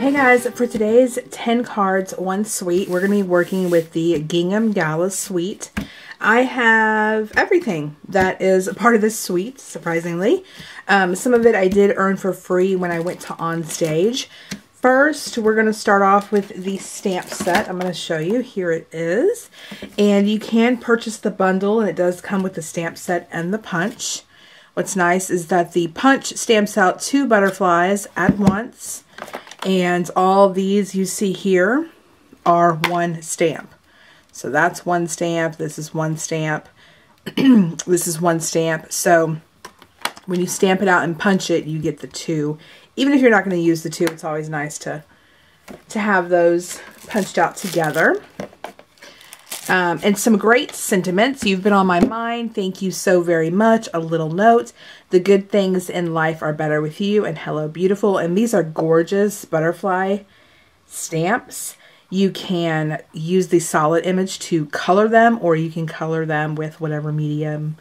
Hey guys, for today's 10 cards, 1 suite, we're going to be working with the Gingham Gala suite. I have everything that is a part of this suite, surprisingly. Some of it I did earn for free when I went to On Stage. First, we're going to start off with the stamp set. I'm going to show you. Here it is. And you can purchase the bundle, and it does come with the stamp set and the punch. What's nice is that the punch stamps out 2 butterflies at once. And all these you see here are 1 stamp. So that's 1 stamp. This is 1 stamp. This is 1 stamp. So when you stamp it out and punch it, you get the 2. Even if you're not going to use the 2, it's always nice to have those punched out together. And some great sentiments. You've been on my mind. Thank you so very much. A little note. The good things in life are better with you. And hello, beautiful. And these are gorgeous butterfly stamps. You can use the solid image to color them, or you can color them with whatever medium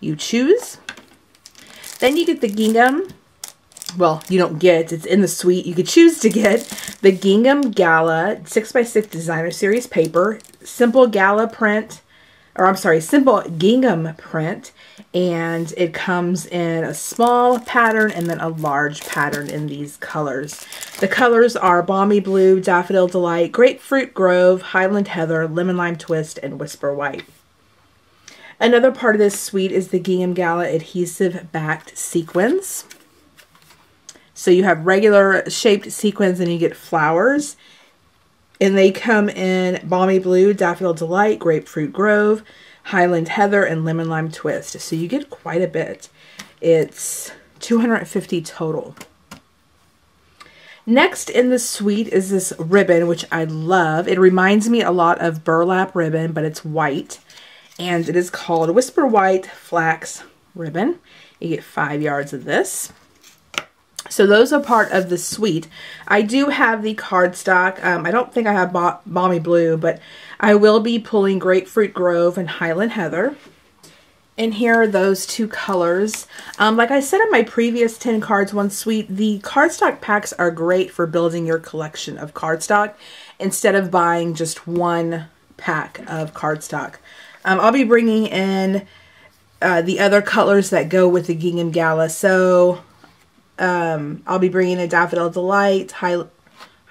you choose. Then you get the Gingham. Well, you don't get, it's in the suite. You could choose to get the Gingham Gala 6x6 Designer Series paper, simple Gala print, or I'm sorry, simple Gingham print, and it comes in a small pattern and then a large pattern in these colors. The colors are Balmy Blue, Daffodil Delight, Grapefruit Grove, Highland Heather, Lemon Lime Twist, and Whisper White. Another part of this suite is the Gingham Gala adhesive backed sequins. So you have regular shaped sequins and you get flowers. And they come in Balmy Blue, Daffodil Delight, Grapefruit Grove, Highland Heather, and Lemon Lime Twist. So you get quite a bit. It's 250 total. Next in the suite is this ribbon, which I love. It reminds me a lot of burlap ribbon, but it's white. And it is called Whisper White Flax Ribbon. You get 5 yards of this. So those are part of the suite. I do have the cardstock. I don't think I have Balmy Blue, but I will be pulling Grapefruit Grove and Highland Heather. And here are those 2 colors. Like I said in my previous 10 cards, 1 suite, the cardstock packs are great for building your collection of cardstock instead of buying just 1 pack of cardstock. I'll be bringing in the other colors that go with the Gingham Gala. So I'll be bringing in Daffodil Delight, Highland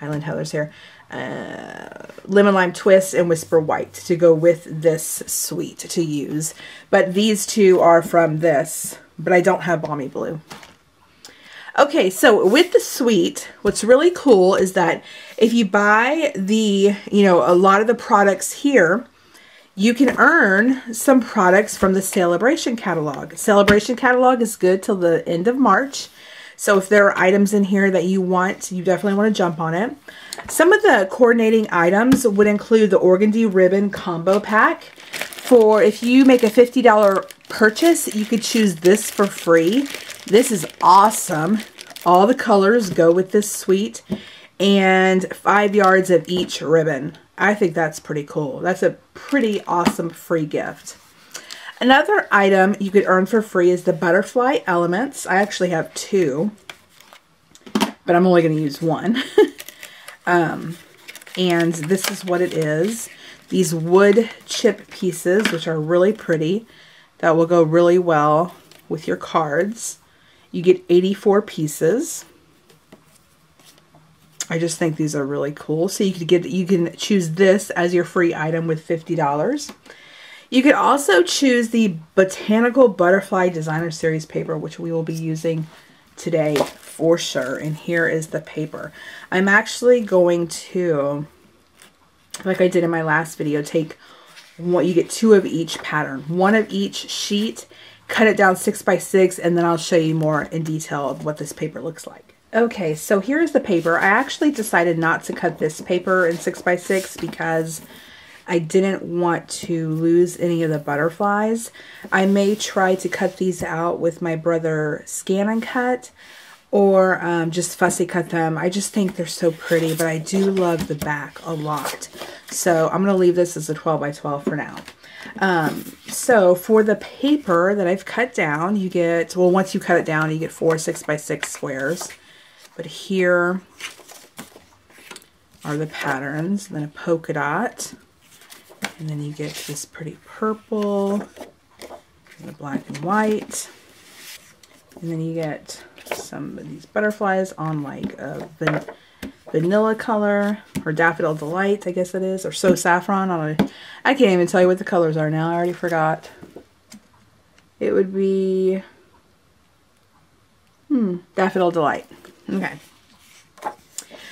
Heather's here, Lemon Lime Twist, and Whisper White to go with this suite to use. But these 2 are from this, but I don't have Balmy Blue. Okay, so with the suite, what's really cool is that if you buy the, a lot of the products here, you can earn some products from the Sale-a-Bration catalog. Sale-a-Bration catalog is good till the end of March. So if there are items in here that you want, you definitely want to jump on it. Some of the coordinating items would include the Organdy ribbon combo pack. For if you make a $50 purchase, you could choose this for free. This is awesome. All the colors go with this suite, and 5 yards of each ribbon. I think that's pretty cool. That's a pretty awesome free gift. Another item you could earn for free is the butterfly elements. I actually have 2, but I'm only going to use 1. And this is what it is. These wood chip pieces, which are really pretty, that will go really well with your cards. You get 84 pieces. I just think these are really cool. So you can choose this as your free item with $50. You could also choose the Botanical Butterfly Designer Series paper, which we will be using today for sure. And here is the paper. I'm actually going to, like I did in my last video, take what you get 2 of each pattern, 1 of each sheet, cut it down 6x6, and then I'll show you more in detail of what this paper looks like. Okay, so here's the paper. I actually decided not to cut this paper in 6x6 because I didn't want to lose any of the butterflies. I may try to cut these out with my brother Scan and Cut, or just fussy cut them. I just think they're so pretty, but I do love the back a lot. So I'm going to leave this as a 12x12 for now. So for the paper that I've cut down, you get, well, once you cut it down, you get 4 6x6 squares. But here are the patterns. And then a polka dot. And then you get this pretty purple, and the black and white. And then you get some of these butterflies on like a vanilla color, or Daffodil Delight, I guess it is, or So Saffron. I can't even tell you what the colors are now. I already forgot. It would be Daffodil Delight. Okay.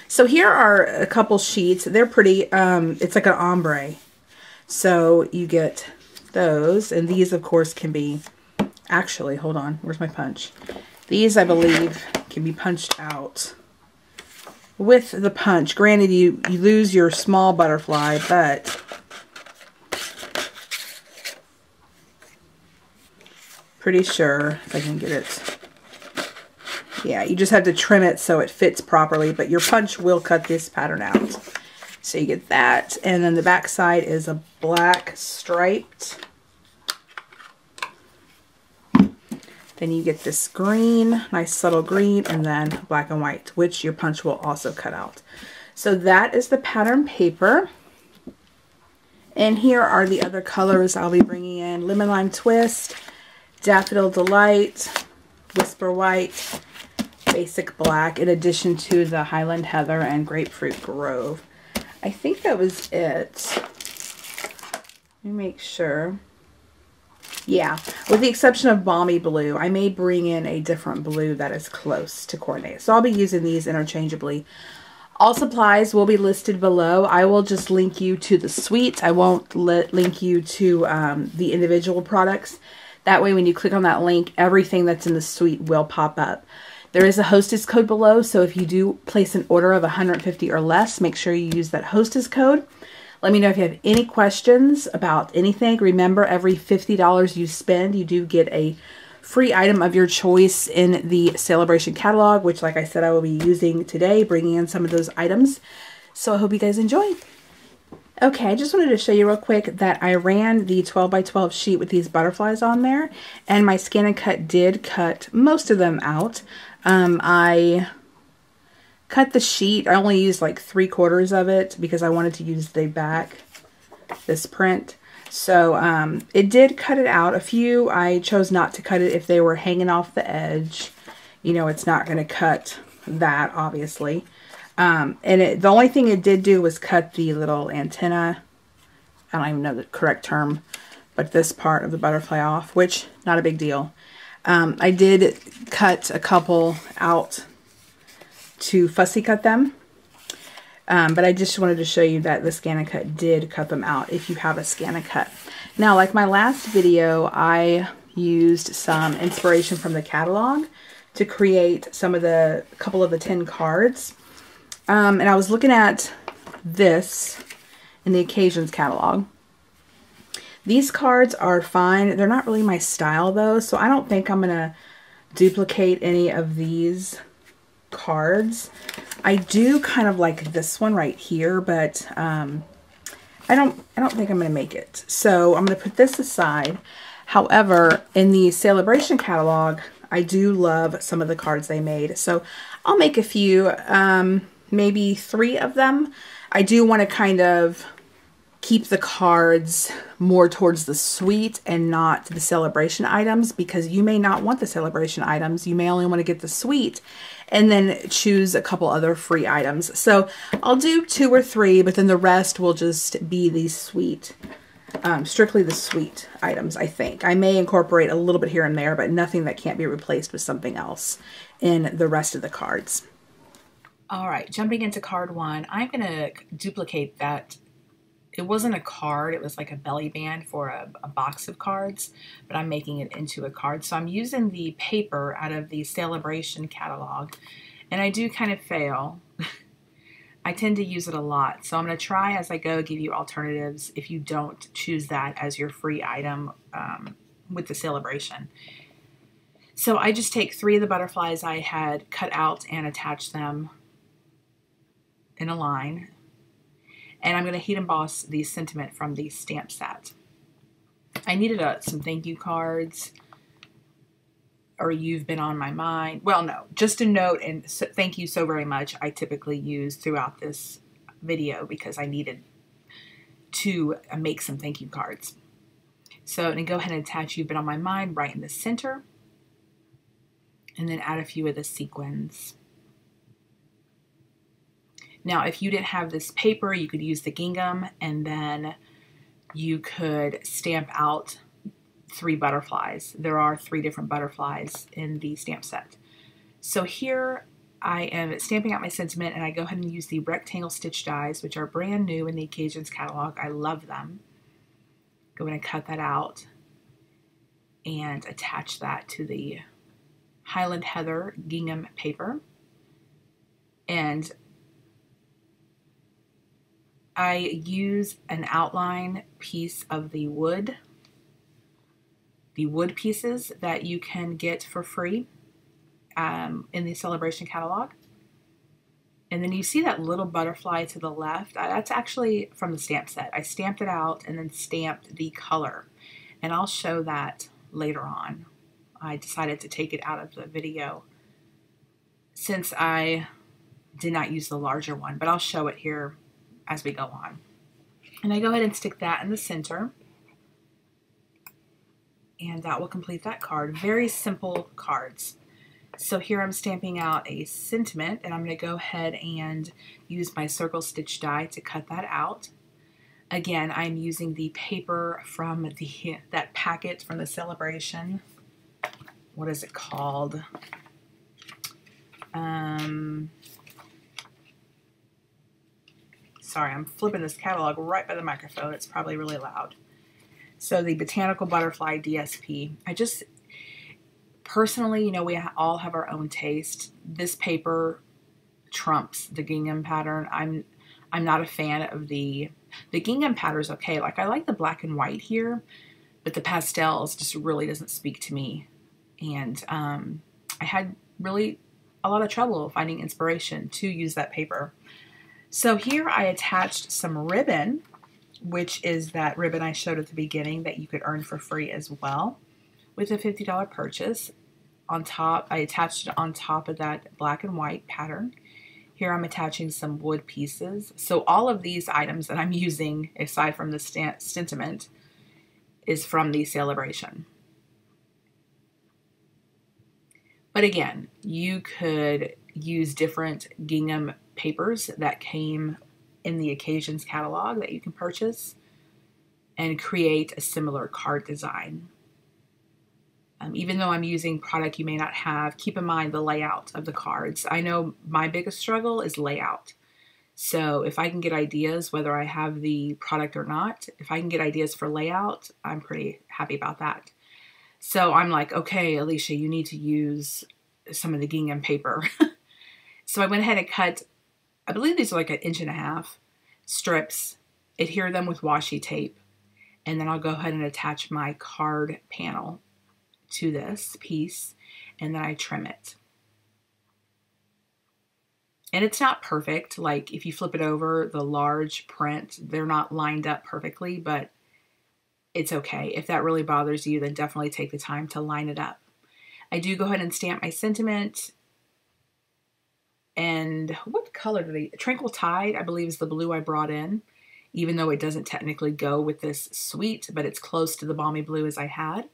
So here are a couple sheets. They're pretty. It's like an ombre. So you get those, and these of course can be, actually, hold on, where's my punch? These I believe can be punched out with the punch. Granted, you lose your small butterfly, but pretty sure if I can get it. Yeah, you just have to trim it so it fits properly, but your punch will cut this pattern out. So you get that, and then the back side is a black striped. Then you get this green, nice subtle green, and then black and white, which your punch will also cut out. So that is the pattern paper. And here are the other colors I'll be bringing in. Lemon Lime Twist, Daffodil Delight, Whisper White, Basic Black, in addition to the Highland Heather and Grapefruit Grove. I think that was it. Let me make sure. Yeah, with the exception of Balmy Blue, I may bring in a different blue that is close to coordinate. So I'll be using these interchangeably. All supplies will be listed below. I will just link you to the suite. I won't link you to the individual products. That way when you click on that link, everything that's in the suite will pop up. There is a hostess code below, so if you do place an order of $150 or less, make sure you use that hostess code. Let me know if you have any questions about anything. Remember, every $50 you spend, you do get a free item of your choice in the Sale-a-Bration catalog, which, like I said, I will be using today, bringing in some of those items. So I hope you guys enjoy. Okay, I just wanted to show you real quick that I ran the 12 by 12 sheet with these butterflies on there, and my Scan and Cut did cut most of them out. I cut the sheet. I only used like 3/4 of it because I wanted to use the back, this print. So it did cut it out. A few I chose not to cut it if they were hanging off the edge. You know, it's not going to cut that, obviously. And the only thing it did do was cut the little antenna. I don't even know the correct term, but this part of the butterfly off, which not a big deal. I did cut a couple out to fussy cut them. But I just wanted to show you that the Scan and Cut did cut them out if you have a Scan and Cut. Now, like my last video, I used some inspiration from the catalog to create a couple of the 10 cards. And I was looking at this in the Occasions catalog. These cards are fine. They're not really my style though, so I don't think I'm going to duplicate any of these cards. I do kind of like this one right here, but I don't think I'm going to make it. So I'm going to put this aside. However, in the Sale-a-Bration catalog, I do love some of the cards they made. So I'll make a few, maybe 3 of them. I do want to kind of keep the cards more towards the suite and not the Sale-a-Bration items, because you may not want the Sale-a-Bration items. You may only want to get the suite and then choose a couple other free items. So I'll do 2 or 3, but then the rest will just be the suite, strictly the suite items, I think. I may incorporate a little bit here and there, but nothing that can't be replaced with something else in the rest of the cards. All right, jumping into card 1, I'm going to duplicate that. It wasn't a card, it was like a belly band for a box of cards, but I'm making it into a card. So I'm using the paper out of the Sale-a-Bration catalog, and I do kind of fail. I tend to use it a lot, so I'm going to try as I go, give you alternatives if you don't choose that as your free item with the Sale-a-Bration. So I just take 3 of the butterflies I had cut out and attach them in a line. And I'm going to heat emboss the sentiment from the stamp set. I needed some thank you cards, or you've been on my mind. Well, no, just a note and thank you so very much I typically use throughout this video because I needed to make some thank you cards. So I'm going to go ahead and attach You've Been on My Mind right in the center, and then add a few of the sequins. Now, if you didn't have this paper, you could use the gingham, and then you could stamp out 3 butterflies. There are 3 different butterflies in the stamp set. So here I am stamping out my sentiment, and I go ahead and use the rectangle stitch dies, which are brand new in the Occasions catalog. I love them. Go ahead and cut that out and attach that to the Highland Heather gingham paper. And I use an outline piece of the wood pieces that you can get for free in the Sale-a-Bration catalog. And then you see that little butterfly to the left. That's actually from the stamp set. I stamped it out and then stamped the color. And I'll show that later on. I decided to take it out of the video since I did not use the larger one, but I'll show it here as we go on. And I go ahead and stick that in the center. And that will complete that card. Very simple cards. So here I'm stamping out a sentiment, and I'm going to go ahead and use my circle stitch die to cut that out. Again, I'm using the paper from that packet from the Sale-a-Bration. What is it called? Sorry, I'm flipping this catalog right by the microphone. It's probably really loud. So the Botanical Butterfly DSP. I just personally, you know, we all have our own taste. This paper trumps the gingham pattern. I'm not a fan of the gingham pattern's okay. Like, I like the black and white here, but the pastels just really doesn't speak to me. And I had really a lot of trouble finding inspiration to use that paper. So here I attached some ribbon, which is that ribbon I showed at the beginning that you could earn for free as well with a $50 purchase. On top, I attached it on top of that black and white pattern. Here I'm attaching some wood pieces. So all of these items that I'm using, aside from the sentiment, is from the Sale-a-Bration. But again, you could use different gingham papers that came in the Occasions catalog that you can purchase and create a similar card design. Even though I'm using product you may not have, keep in mind the layout of the cards. I know my biggest struggle is layout. So if I can get ideas, whether I have the product or not, if I can get ideas for layout, I'm pretty happy about that. So I'm like, okay, Alicia, you need to use some of the gingham paper. So I went ahead and cut, I believe these are like 1.5 inch strips, adhere them with washi tape, and then I'll go ahead and attach my card panel to this piece, and then I trim it. And it's not perfect. Like, if you flip it over, the large print, they're not lined up perfectly, but it's okay. If that really bothers you, then definitely take the time to line it up. I do go ahead and stamp my sentiment. And what color do they? Tranquil Tide, I believe, is the blue I brought in, even though it doesn't technically go with this suite, but it's close to the balmy blue as I had.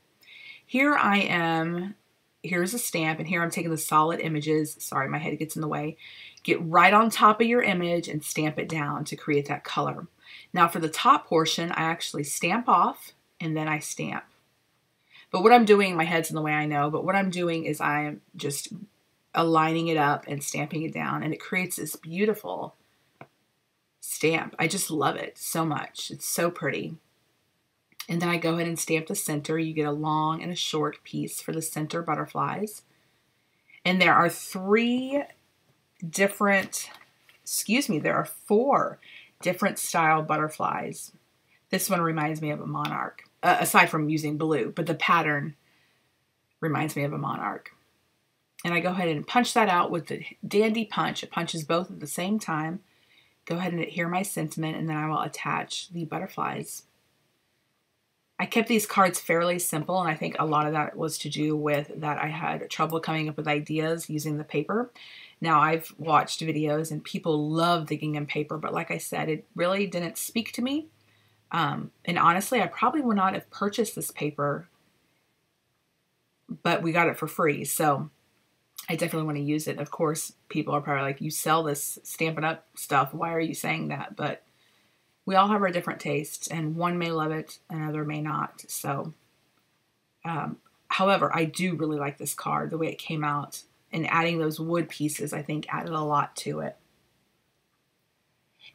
Here I am. Here's a stamp, and here I'm taking the solid images. Sorry, my head gets in the way. Get right on top of your image and stamp it down to create that color. Now for the top portion, I actually stamp off and then I stamp. But what I'm doing, my head's in the way, I know, but what I'm doing is I'm just aligning it up and stamping it down, and it creates this beautiful stamp. I just love it so much. It's so pretty. And then I go ahead and stamp the center. You get a long and a short piece for the center butterflies. And there are 4 different style butterflies. This one reminds me of a monarch, aside from using blue, but the pattern reminds me of a monarch. And I go ahead and punch that out with the dandy punch. It punches both at the same time. Go ahead and adhere my sentiment, and then I will attach the butterflies. I kept these cards fairly simple, and I think a lot of that was to do with that I had trouble coming up with ideas using the paper. Now, I've watched videos and people love the gingham paper, but like I said, it really didn't speak to me. And honestly, I probably would not have purchased this paper, but we got it for free, so I definitely want to use it. Of course, people are probably like, you sell this Stampin' Up! Stuff, why are you saying that? But we all have our different tastes, and one may love it, another may not. So, however, I do really like this card, the way it came out, and adding those wood pieces, I think, added a lot to it.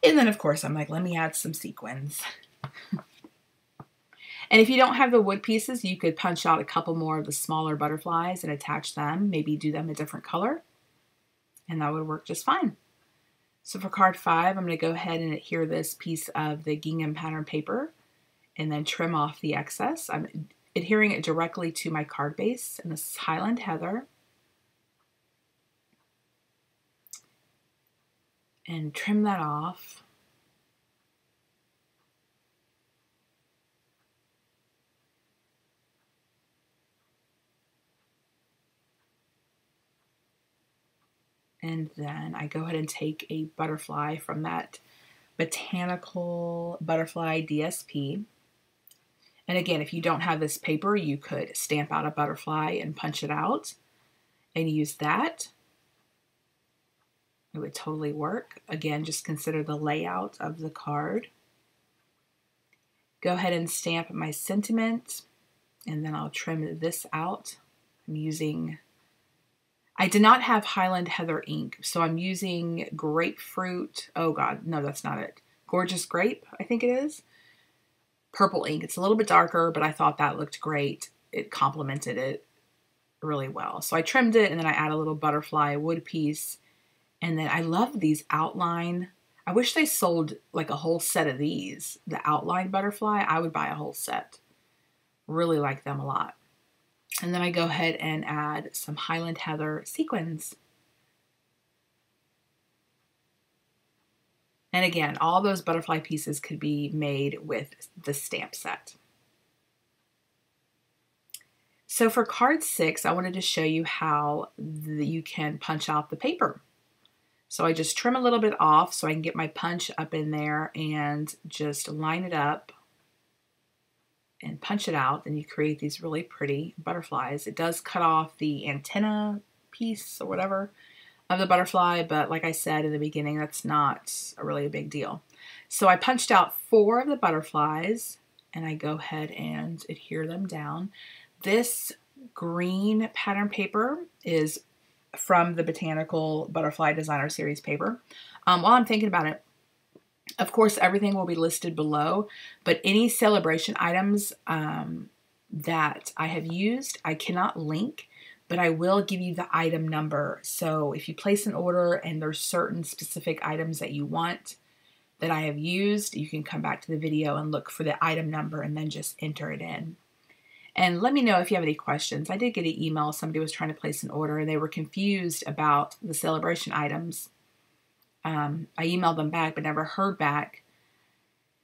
And then, of course, I'm like, let me add some sequins. And if you don't have the wood pieces, you could punch out a couple more of the smaller butterflies and attach them, maybe do them a different color, and that would work just fine. So for card 5, I'm going to go ahead and adhere this piece of the gingham pattern paper and then trim off the excess. I'm adhering it directly to my card base, and this is Highland Heather. And trim that off. And then I go ahead and take a butterfly from that Botanical Butterfly DSP. And again, if you don't have this paper, you could stamp out a butterfly and punch it out and use that. It would totally work. Again, just consider the layout of the card. Go ahead and stamp my sentiment, and then I'll trim this out. I'm using... I did not have Highland Heather ink, so I'm using grapefruit. Oh God, no, that's not it. Gorgeous Grape, I think it is. Purple ink. It's a little bit darker, but I thought that looked great. It complemented it really well. So I trimmed it, and then I add a little butterfly wood piece. And then I love these outline. I wish they sold like a whole set of these. The outline butterfly, I would buy a whole set. Really like them a lot. And then I go ahead and add some Highland Heather sequins. And again, all those butterfly pieces could be made with the stamp set. So for card 6, I wanted to show you how you can punch out the paper. So I just trim a little bit off so I can get my punch up in there and just line it up and punch it out, and you create these really pretty butterflies. It does cut off the antenna piece or whatever of the butterfly, but like I said in the beginning, that's not really a big deal. So I punched out 4 of the butterflies, and I go ahead and adhere them down. This green pattern paper is from the Botanical Butterfly Designer Series paper. While I'm thinking about it, of course, everything will be listed below, but any Sale-a-Bration items that I have used, I cannot link, but I will give you the item number. So if you place an order and there's certain specific items that you want that I have used, you can come back to the video and look for the item number and then just enter it in. And let me know if you have any questions. I did get an email. Somebody was trying to place an order and they were confused about the Sale-a-Bration items. I emailed them back, but never heard back.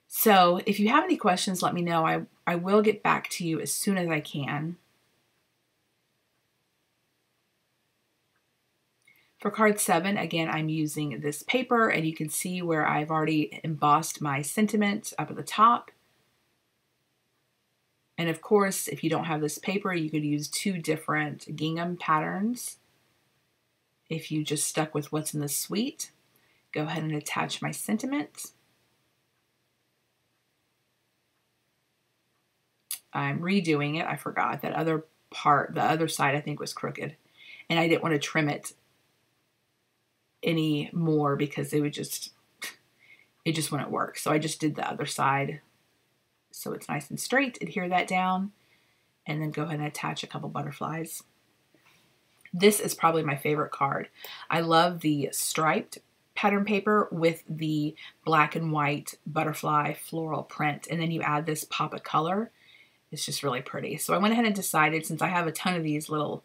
So if you have any questions, let me know. I will get back to you as soon as I can. For card 7, again, I'm using this paper, and you can see where I've already embossed my sentiment up at the top. And of course, if you don't have this paper, you could use 2 different gingham patterns. If you just stuck with what's in the suite, go ahead and attach my sentiment. I'm redoing it. I forgot that other part, the other side I think was crooked, and I didn't want to trim it any more because it just wouldn't work. So I just did the other side so it's nice and straight. Adhere that down, and then go ahead and attach a couple butterflies. This is probably my favorite card. I love the striped pattern paper with the black and white butterfly floral print, and then you add this pop of color. It's just really pretty. So I went ahead and decided, since I have a ton of these little,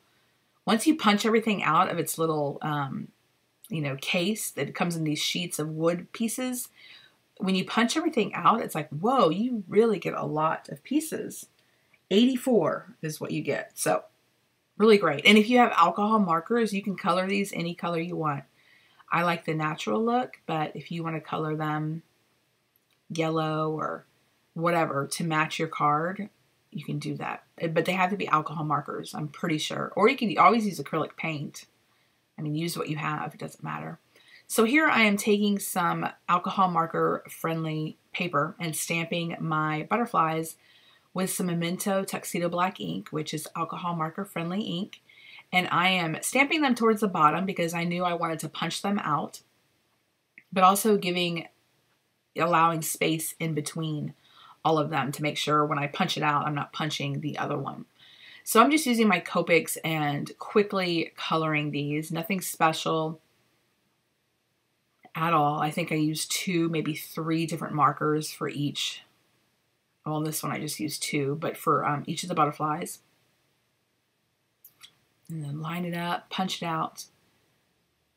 once you punch everything out of its little you know, case that comes in these sheets of wood pieces, when you punch everything out, it's like, whoa, you really get a lot of pieces. 84 is what you get. So really great. And if you have alcohol markers, you can color these any color you want. I like the natural look, but if you want to color them yellow or whatever to match your card, you can do that. But they have to be alcohol markers, I'm pretty sure. Or you can always use acrylic paint. I mean, use what you have. It doesn't matter. So here I am taking some alcohol marker friendly paper and stamping my butterflies with some Memento Tuxedo Black ink, which is alcohol marker friendly ink. And I am stamping them towards the bottom because I knew I wanted to punch them out, but also allowing space in between all of them to make sure when I punch it out, I'm not punching the other one. So I'm just using my Copics and quickly coloring these. Nothing special at all. I think I used 2, maybe 3 different markers for each. Well, this one I just used 2, but for each of the butterflies. And then line it up, punch it out,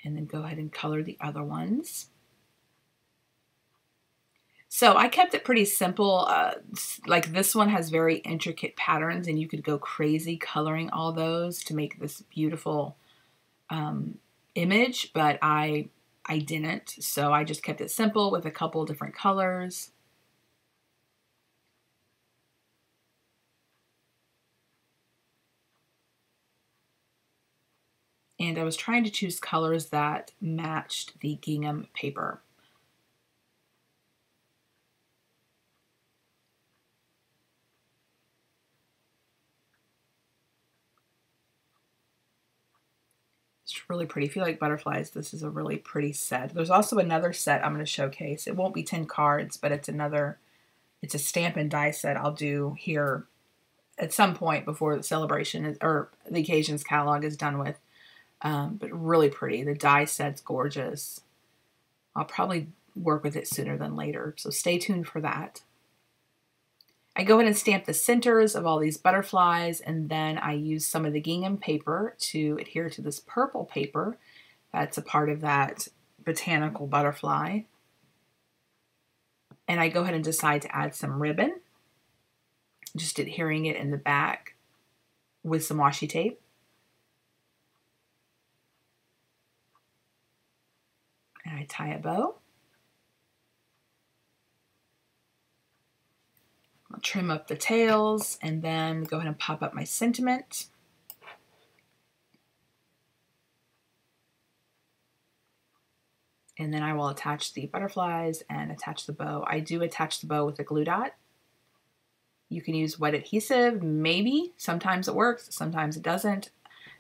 and then go ahead and color the other ones. So I kept it pretty simple. Like this one has very intricate patterns, and you could go crazy coloring all those to make this beautiful image, but I didn't. So I just kept it simple with a couple different colors. And I was trying to choose colors that matched the gingham paper. It's really pretty. If you like butterflies, this is a really pretty set. There's also another set I'm going to showcase. It won't be 10 cards, but it's a Stampin' die set I'll do here at some point before the celebration or the occasions catalog is done with. But really pretty. The die set's gorgeous. I'll probably work with it sooner than later, so stay tuned for that. I go ahead and stamp the centers of all these butterflies, and then I use some of the gingham paper to adhere to this purple paper that's a part of that botanical butterfly. And I go ahead and decide to add some ribbon, just adhering it in the back with some washi tape. And I tie a bow. I'll trim up the tails and then go ahead and pop up my sentiment. And then I will attach the butterflies and attach the bow. I do attach the bow with a glue dot. You can use wet adhesive, maybe. Sometimes it works, sometimes it doesn't.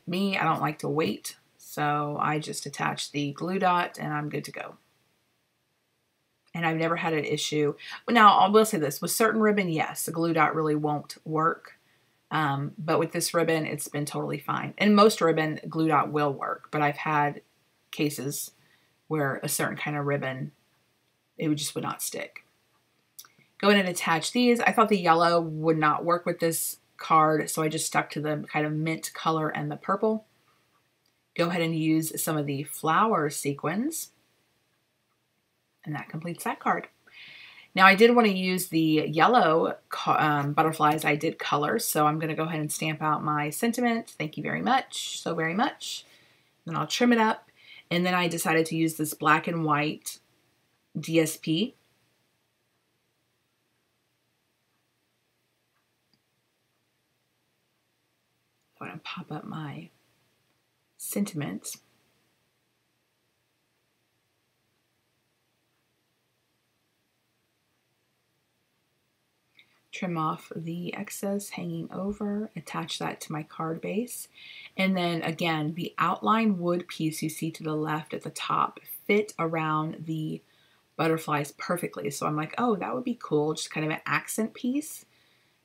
Me, I don't like to wait, so I just attach the glue dot and I'm good to go. And I've never had an issue. Now, I will say this, with certain ribbon, yes, the glue dot really won't work. But with this ribbon, it's been totally fine. And most ribbon, glue dot will work, but I've had cases where a certain kind of ribbon, it just would not stick. Go ahead and attach these. I thought the yellow would not work with this card, so I just stuck to the kind of mint color and the purple. Go ahead and use some of the flower sequins. And that completes that card. Now I did want to use the yellow butterflies I did color, so I'm going to go ahead and stamp out my sentiment. Thank you very much, so very much. Then I'll trim it up. And then I decided to use this black and white DSP. I'm going to pop up my sentiments. Trim off the excess hanging over, attach that to my card base. And then again, the outline wood piece you see to the left at the top fit around the butterflies perfectly. So I'm like, oh, that would be cool. Just kind of an accent piece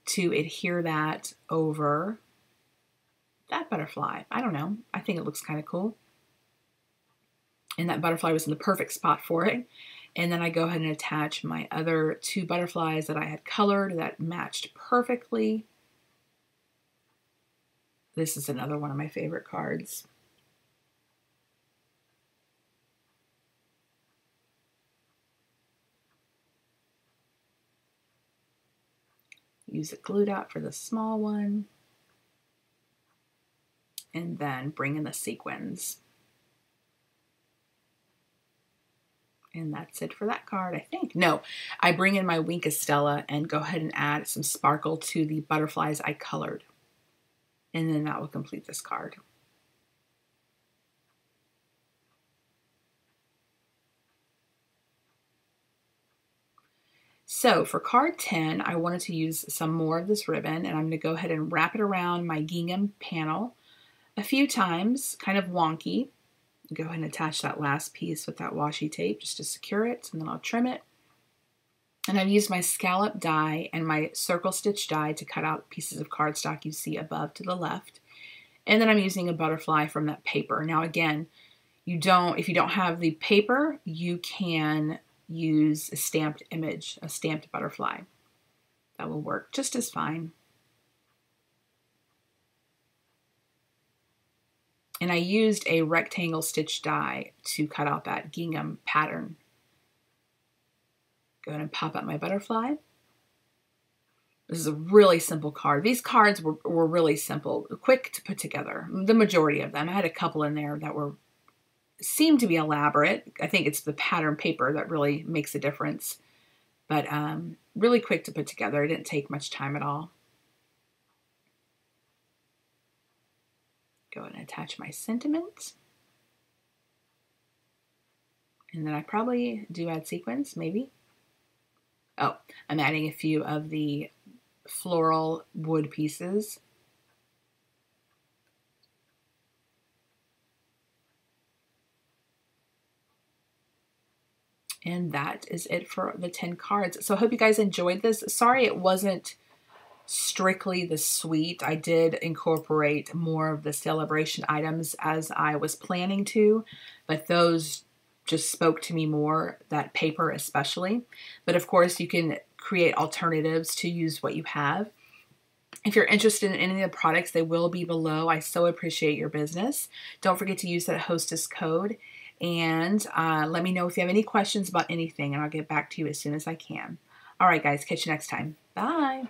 to adhere that over that butterfly. I don't know. I think it looks kind of cool. And that butterfly was in the perfect spot for it. And then I go ahead and attach my other 2 butterflies that I had colored that matched perfectly. This is another one of my favorite cards. Use a glue dot for the small one. And then bring in the sequins. And that's it for that card, I think. No, I bring in my Wink of Stella and go ahead and add some sparkle to the butterflies I colored. And then that will complete this card. So for card 10, I wanted to use some more of this ribbon, and I'm going to go ahead and wrap it around my gingham panel a few times, kind of wonky. Go ahead and attach that last piece with that washi tape just to secure it, and then I'll trim it. And I've used my scallop die and my circle stitch die to cut out pieces of cardstock you see above to the left. And then I'm using a butterfly from that paper. Now again, if you don't have the paper, you can use a stamped image, a stamped butterfly. That will work just as fine. And I used a rectangle stitch die to cut out that gingham pattern. Go ahead and pop out my butterfly. This is a really simple card. These cards were really simple, quick to put together. The majority of them. I had a couple in there that seemed to be elaborate. I think it's the pattern paper that really makes a difference. But really quick to put together. It didn't take much time at all. Go ahead and attach my sentiment. And then I probably do add sequins, maybe. Oh, I'm adding a few of the floral wood pieces. And that is it for the 10 cards. So I hope you guys enjoyed this. Sorry it wasn't strictly the suite. I did incorporate more of the Sale-a-Bration items as I was planning to, but those just spoke to me more, that paper especially. But of course you can create alternatives to use what you have. If you're interested in any of the products, they will be below. I so appreciate your business. Don't forget to use that HOSTESS code, and let me know if you have any questions about anything, and I'll get back to you as soon as I can. All right, guys, catch you next time. Bye.